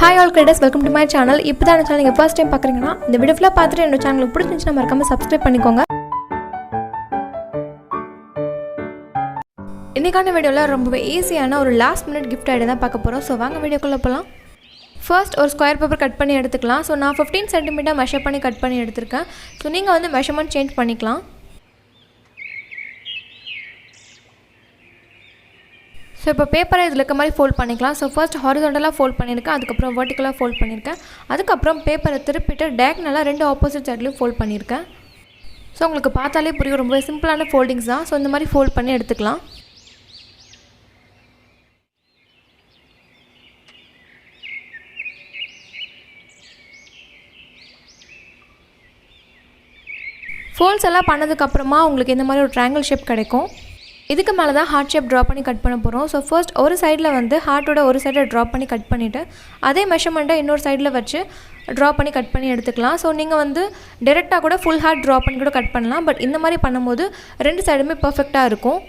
Hi all creators, welcome to my channel. இப்போ தான் channel நீங்க first time பார்க்கறீங்கன்னா இந்த வீடியோ ஃபுல்லா பார்த்துட்டு என்னோட சேனலுக்கு பிடிச்சிருந்தா மறக்காம subscribe பண்ணிக்கோங்க. இன்னைக்கான வீடியோல ரொம்பவே ஈஸியான ஒரு லாஸ்ட் மினிட் gift ஐடியா தான் பார்க்க போறோம். சோ வாங்க வீடியோக்குள்ள போலாம். First ஒரு ஸ்கொயர் பேப்பர் கட் பண்ணி எடுத்துக்கலாம். சோ நான் 15 cm மெஷர் பண்ணி கட் பண்ணி எடுத்துர்க்கேன். சோ நீங்க வந்து மெஷர்மென்ட் சேஞ்ச் பண்ணிக்கலாம். So இப்போ பேப்பரை இதுல இருக்க மாதிரி ஃபோல்ட் பண்ணிக்கலாம். So first ஹாரிசான்டலா ஃபோல்ட் பண்ணிருக்கேன். அதுக்கு அப்புறம் வெர்டிகலா ஃபோல்ட் பண்ணிருக்கேன். அதுக்கு அப்புறம் பேப்பரை திருப்பிட்டு டயகனலா ரெண்டு ஆப்போசிட் சைடுலயும் ஃபோல்ட் பண்ணிருக்கேன். So உங்களுக்கு பார்த்தாலே புரியும் ரொம்ப சிம்பிளான ஃபோல்டிங்ஸ் தான். So இந்த மாதிரி ஃபோல்ட் பண்ணி எடுத்துக்கலாம். ஃபோல்ட்ஸ் எல்லாம் பண்ணதுக்கு அப்புறமா உங்களுக்கு இந்த மாதிரி ஒரு ட்ரையாங்கிள் ஷேப் கிடைக்கும். இதுக்கு மேல தான் ஹார்ட் ஷேப் டிரா பண்ணி கட் பண்ண போறோம். சோ ஃபர்ஸ்ட் ஒரு சைடுல வந்து ஹார்ட்டோட ஒரு சைட டிரா பண்ணி கட் பண்ணிட்டு அதே மெஷர்மென்ட்டை இன்னொரு சைடுல வச்சு டிரா பண்ணி கட் பண்ணி எடுத்துக்கலாம். சோ நீங்க வந்து டைரக்ட்டா கூட ஃபுல் ஹார்ட் டிரா பண்ணி கூட கட் பண்ணலாம். பட் இந்த மாதிரி பண்ணும்போது ரெண்டு சைடுமே பெர்ஃபெக்ட்டா இருக்கும்.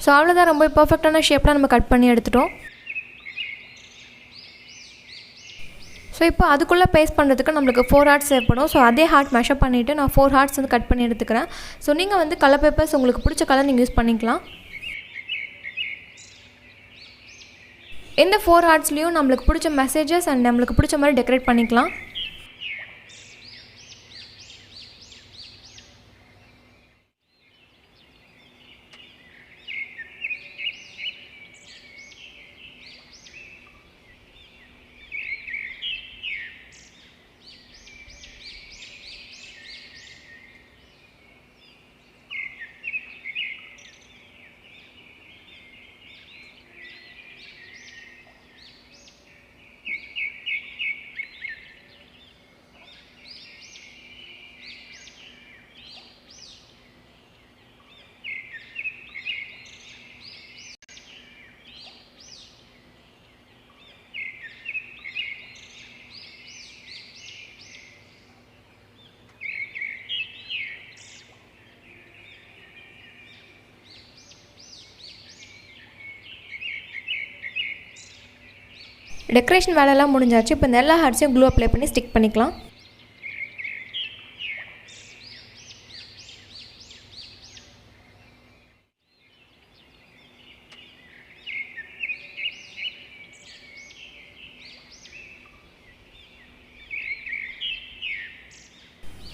சோ அவ்வளவுதான் ரொம்ப பெர்ஃபெக்ட்டான ஷேப்ல நம்ம கட் பண்ணி எடுத்துட்டோம். So இப்போ அதுக்குள்ள பேஸ்ட் பண்றதுக்கு நமக்கு 4 ஹார்ட்ஸ் தேவைப்படும். சோ அதே ஹார்ட் மெஷர் பண்ணிட்டு நான் 4 ஹார்ட்ஸ் வந்து கட் பண்ணி எடுத்துக்கறேன். சோ நீங்க வந்து கலர் பேப்பர்ஸ் உங்களுக்கு பிடிச்ச கலர் நீங்க யூஸ் பண்ணிக்கலாம். இந்த 4 ஹார்ட்ஸ்லயும் நமக்கு பிடிச்ச மெசேजेस and நமக்கு பிடிச்ச மாதிரி டெக்கரேட் பண்ணிக்கலாம். டெக்கரேஷன் வேலை எல்லாம் முடிஞ்சாச்சு. இப்போ எல்லா ஹார்ட்ஸையும் க்ளூ அப்ளை பண்ணி ஸ்டிக் பண்ணிக்கலாம்.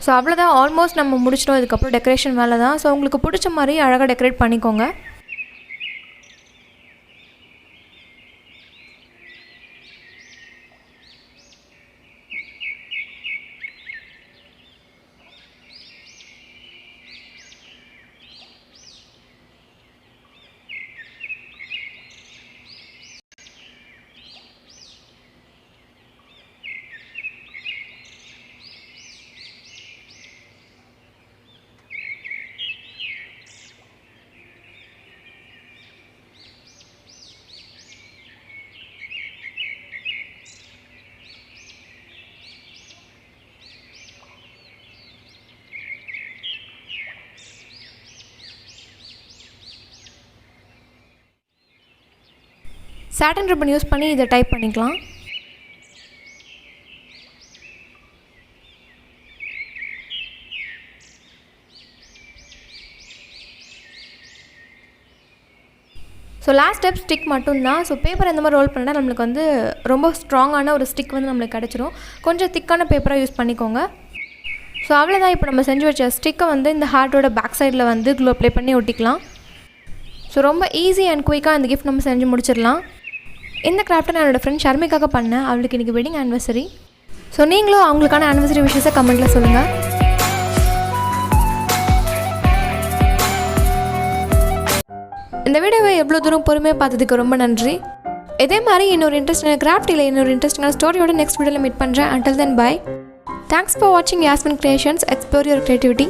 ஸோ அவ்வளோதான், ஆல்மோஸ்ட் நம்ம முடிச்சிட்டோம். இதுக்கப்புறம் டெக்கரேஷன் வேலை தான். ஸோ உங்களுக்கு பிடிச்ச மாதிரி அழகாக டெக்கரேட் பண்ணிக்கோங்க. சாட்டன் ரிப்பன் யூஸ் பண்ணி இதை டைப் பண்ணிக்கலாம். ஸோ லாஸ்ட் ஸ்டெப் ஸ்டிக் மட்டும்தான். ஸோ பேப்பர் இந்த மாதிரி ரோல் பண்ணால் நம்மளுக்கு வந்து ரொம்ப ஸ்ட்ராங்கான ஒரு ஸ்டிக் வந்து நம்மளுக்கு கிடச்சிரும். கொஞ்சம் திக்கான பேப்பராக யூஸ் பண்ணிக்கோங்க. ஸோ அவ்வளோதான், இப்போ நம்ம செஞ்சு வச்ச ஸ்டிக்கை வந்து இந்த ஹார்ட்டோட பேக் சைடில் வந்து க்ளூ அப்ளை பண்ணி ஒட்டிக்கலாம். ஸோ ரொம்ப ஈஸி அண்ட் குயிக்காக இந்த கிஃப்ட் நம்ம செஞ்சு முடிச்சிடலாம். இந்த கிராஃப்ட்டை நான் என்னோடய ஃப்ரெண்ட் ஷர்மிக்காக பண்ணேன். அவளுக்கு இன்றைக்கி வெட்டிங் ஆனிவர்சரி. ஸோ நீங்களும் அவங்களுக்கான ஆனிவர்சரி விஷயத்தை கமெண்ட்டில் சொல்லுங்கள். இந்த வீடியோவை எவ்வளோ தூரம் பொறுமையாக பார்த்ததுக்கு ரொம்ப நன்றி. இதே மாதிரி இன்னொரு இன்ட்ரெஸ்டிங்கான கிராஃப்ட் இல்லை இன்னொரு இன்ட்ரெஸ்டிங்கான ஸ்டோரியோட நெக்ஸ்ட் வீடியோவில் மீட் பண்ணுறேன். Until then, bye. Thanks for watching Yasvincreations. Explore your creativity.